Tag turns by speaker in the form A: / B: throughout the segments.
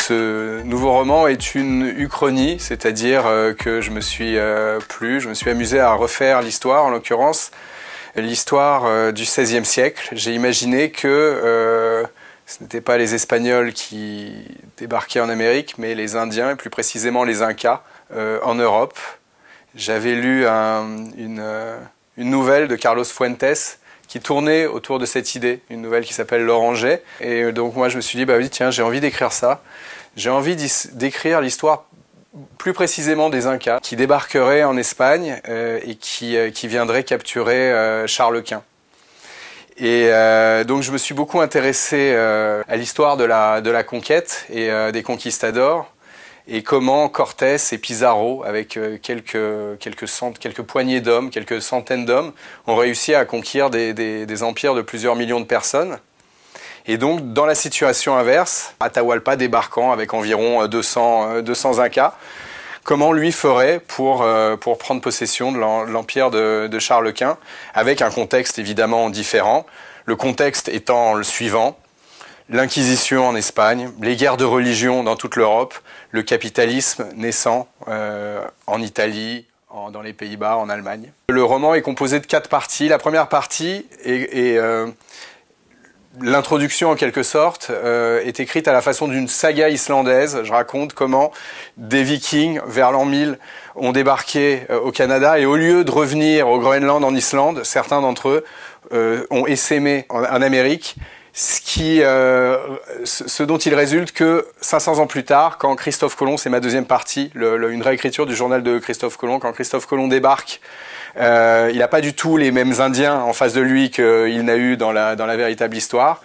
A: ce nouveau roman est une uchronie, c'est-à-dire que je me suis amusé à refaire l'histoire, en l'occurrence l'histoire du XVIe siècle. J'ai imaginé que ce n'étaient pas les Espagnols qui débarquaient en Amérique, mais les Indiens, et plus précisément les Incas, en Europe. J'avais lu une nouvelle de Carlos Fuentes qui tournait autour de cette idée, une nouvelle qui s'appelle L'Oranger. Et donc moi je me suis dit, bah oui, tiens, j'ai envie d'écrire ça. J'ai envie d'écrire l'histoire plus précisément des Incas, qui débarqueraient en Espagne et qui viendraient capturer Charles Quint. Et donc je me suis beaucoup intéressé à l'histoire de la conquête et des conquistadors, et comment Cortés et Pizarro, avec quelques poignées d'hommes, quelques centaines d'hommes, ont réussi à conquérir des empires de plusieurs millions de personnes. Et donc, dans la situation inverse, Atahualpa débarquant avec environ 200 Incas, comment lui ferait pour prendre possession de l'empire de Charles Quint, avec un contexte évidemment différent. Le contexte étant le suivant: l'Inquisition en Espagne, les guerres de religion dans toute l'Europe, le capitalisme naissant en Italie, dans les Pays-Bas, en Allemagne. Le roman est composé de 4 parties. La première partie est l'introduction en quelque sorte, est écrite à la façon d'une saga islandaise. Je raconte comment des Vikings, vers l'an 1000, ont débarqué au Canada, et au lieu de revenir au Groenland, en Islande, certains d'entre eux ont essaimé en Amérique, ce dont il résulte que 500 ans plus tard, quand Christophe Colomb, c'est ma deuxième partie, une réécriture du journal de Christophe Colomb, quand Christophe Colomb débarque, il n'a pas du tout les mêmes Indiens en face de lui qu'il n'a eu dans la véritable histoire.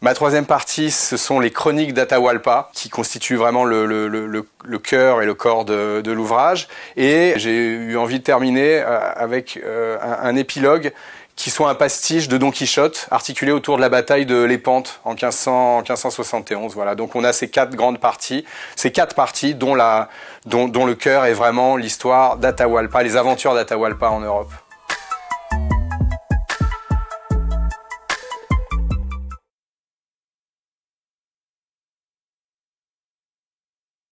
A: Ma troisième partie, ce sont les chroniques d'Atahualpa, qui constituent vraiment le cœur et le corps de l'ouvrage. Et j'ai eu envie de terminer avec un épilogue qui soit un pastiche de Don Quichotte, articulé autour de la bataille de Lépante en 1571. Voilà. Donc on a ces 4 grandes parties, dont le cœur est vraiment l'histoire d'Atahualpa, les aventures d'Atahualpa en Europe.